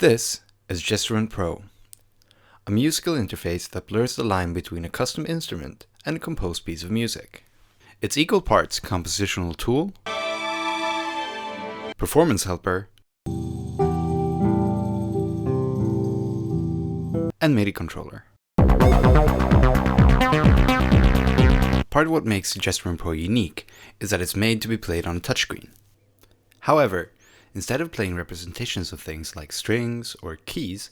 This is Gestrument Pro, a musical interface that blurs the line between a custom instrument and a composed piece of music. It's equal parts compositional tool, performance helper, and MIDI controller. Part of what makes Gestrument Pro unique is that it's made to be played on a touchscreen. However, instead of playing representations of things like strings or keys,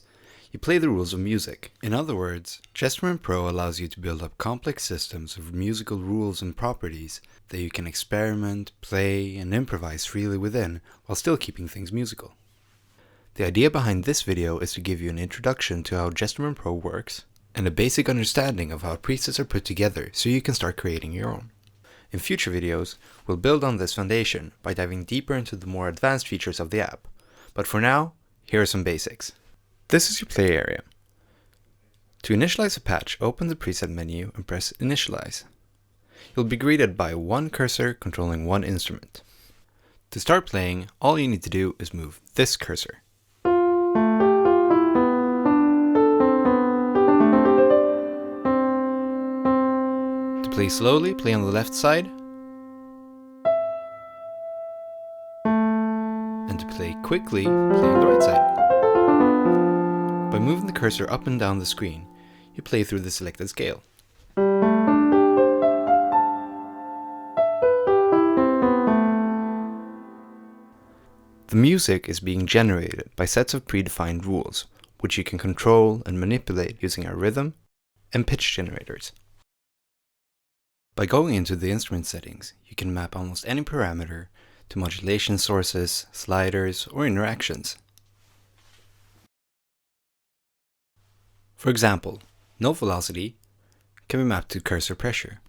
you play the rules of music. In other words, Gestrument Pro allows you to build up complex systems of musical rules and properties that you can experiment, play, and improvise freely within while still keeping things musical. The idea behind this video is to give you an introduction to how Gestrument Pro works and a basic understanding of how presets are put together so you can start creating your own. In future videos, we'll build on this foundation by diving deeper into the more advanced features of the app. But for now, here are some basics. This is your play area. To initialize a patch, open the preset menu and press Initialize. You'll be greeted by one cursor controlling one instrument. To start playing, all you need to do is move this cursor. To play slowly, play on the left side. And to play quickly, play on the right side. By moving the cursor up and down the screen, you play through the selected scale. The music is being generated by sets of predefined rules, which you can control and manipulate using our rhythm and pitch generators. By going into the instrument settings, you can map almost any parameter to modulation sources, sliders, or interactions. For example, note velocity can be mapped to cursor pressure.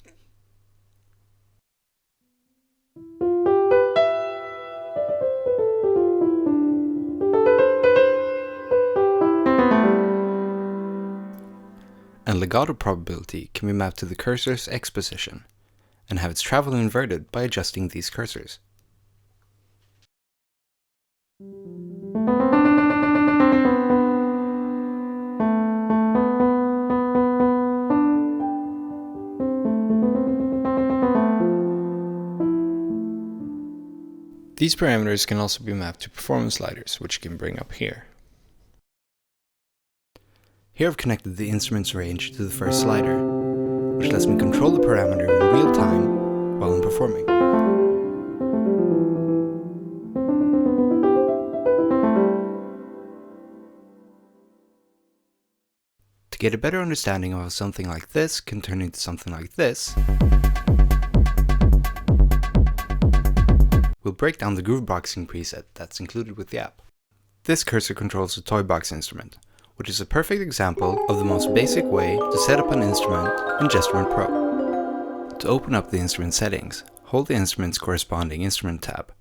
And legato probability can be mapped to the cursor's X position and have its travel inverted by adjusting these cursors. These parameters can also be mapped to performance sliders, which you can bring up here. Here I've connected the instrument's range to the first slider, which lets me control the parameter in real time while I'm performing. To get a better understanding of how something like this can turn into something like this, we'll break down the grooveboxing preset that's included with the app. This cursor controls the toy box instrument, which is a perfect example of the most basic way to set up an instrument in Gestrument Pro. To open up the instrument settings, hold the instrument's corresponding instrument tab.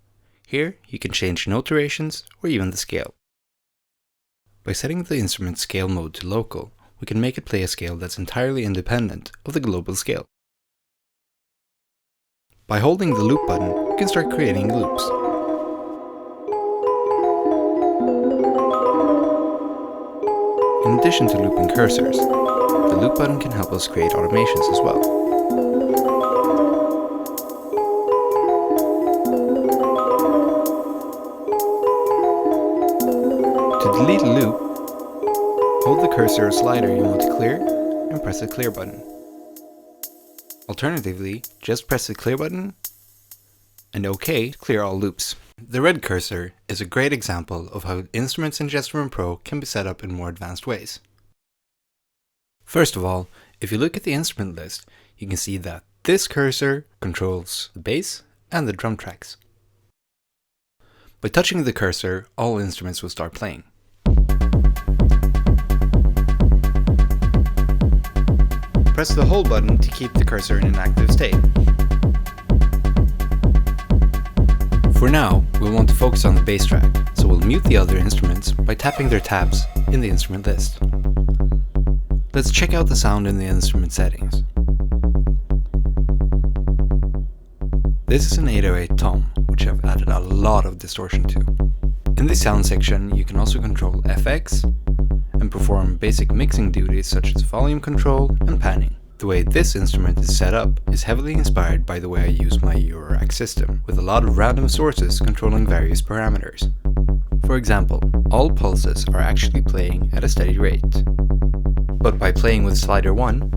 Here, you can change note durations or even the scale. By setting the instrument scale mode to local, we can make it play a scale that's entirely independent of the global scale. By holding the loop button, you can start creating loops. In addition to looping cursors, the loop button can help us create automations as well. To delete a loop, hold the cursor or slider you want to clear and press the clear button. Alternatively, just press the clear button and OK to clear all loops. The red cursor is a great example of how instruments in Gestrument Pro can be set up in more advanced ways. First of all, if you look at the instrument list, you can see that this cursor controls the bass and the drum tracks. By touching the cursor, all instruments will start playing. Press the hold button to keep the cursor in an active state. For now, we'll want to focus on the bass track, so we'll mute the other instruments by tapping their tabs in the instrument list. Let's check out the sound in the instrument settings. This is an 808 tom, which I've added a lot of distortion to. In the sound section, you can also control FX and perform basic mixing duties such as volume control and panning. The way this instrument is set up is heavily inspired by the way I use my Eurorack system, with a lot of random sources controlling various parameters. For example, all pulses are actually playing at a steady rate. But by playing with slider 1,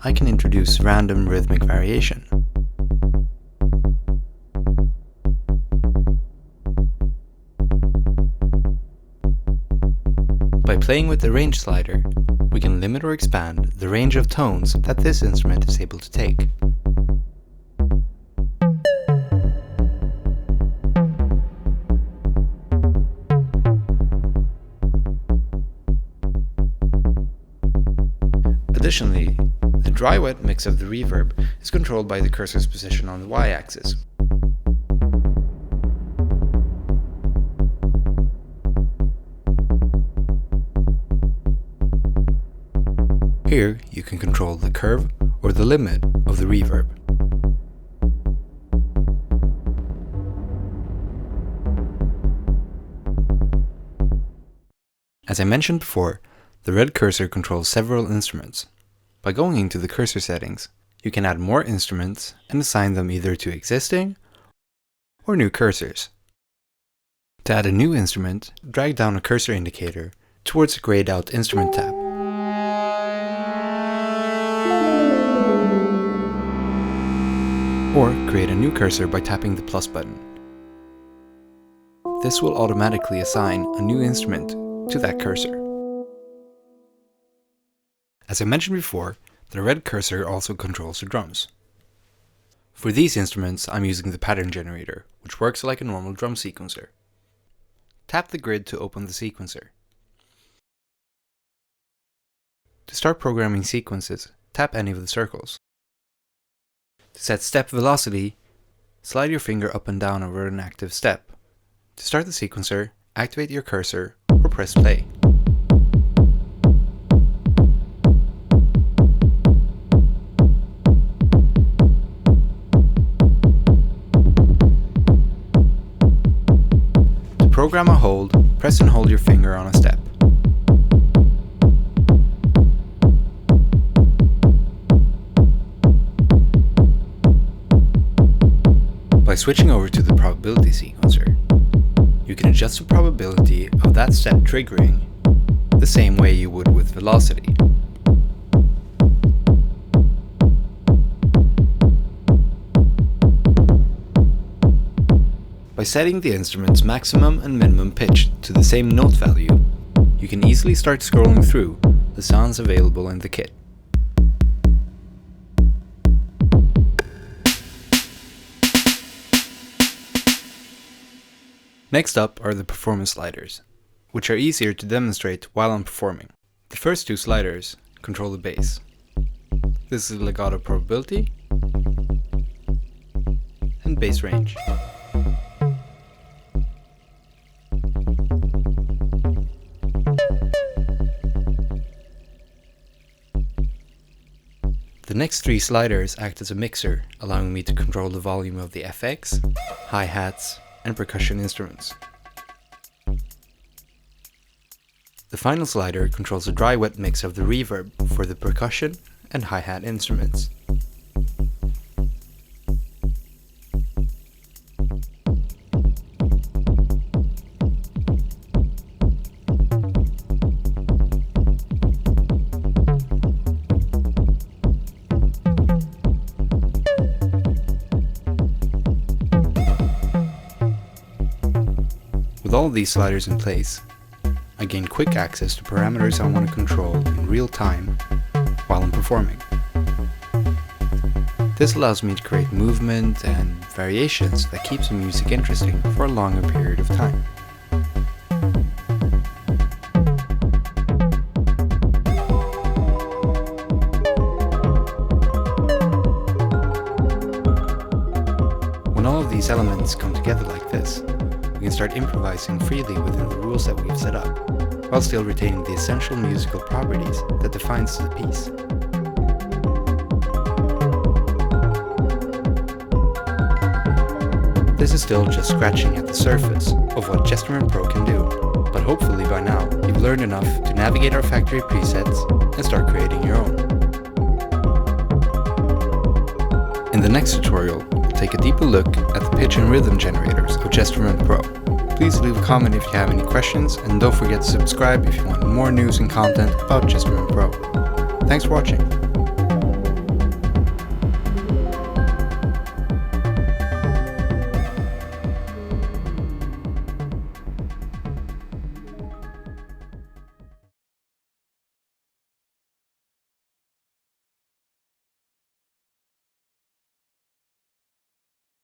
I can introduce random rhythmic variation. By playing with the range slider, we can limit or expand the range of tones that this instrument is able to take. Additionally, the dry-wet mix of the reverb is controlled by the cursor's position on the y-axis. Here, you can control the curve or the limit of the reverb. As I mentioned before, the red cursor controls several instruments. By going into the cursor settings, you can add more instruments and assign them either to existing or new cursors. To add a new instrument, drag down a cursor indicator towards the grayed out instrument tab. Or create a new cursor by tapping the plus button. This will automatically assign a new instrument to that cursor. As I mentioned before, the red cursor also controls the drums. For these instruments, I'm using the pattern generator, which works like a normal drum sequencer. Tap the grid to open the sequencer. To start programming sequences, tap any of the circles. To set step velocity, slide your finger up and down over an active step. To start the sequencer, activate your cursor or press play. To program a hold, press and hold your finger on a step. By switching over to the probability sequencer, you can adjust the probability of that step triggering the same way you would with velocity. By setting the instrument's maximum and minimum pitch to the same note value, you can easily start scrolling through the sounds available in the kit. Next up are the performance sliders, which are easier to demonstrate while I'm performing. The first two sliders control the bass. This is legato probability and bass range. The next three sliders act as a mixer, allowing me to control the volume of the FX, hi-hats, and percussion instruments. The final slider controls the dry-wet mix of the reverb for the percussion and hi-hat instruments. With all of these sliders in place, I gain quick access to parameters I want to control in real time while I'm performing. This allows me to create movement and variations that keeps the music interesting for a longer period of time. When all of these elements come together like this, we can start improvising freely within the rules that we've set up, while still retaining the essential musical properties that defines the piece. this is still just scratching at the surface of what Gestrument Pro can do, but hopefully by now you've learned enough to navigate our factory presets and start creating your own. In the next tutorial, we'll take a deeper look at the pitch and rhythm generators of Gestrument Pro. Please leave a comment if you have any questions, and don't forget to subscribe if you want more news and content about Gestrument Pro. Thanks for watching.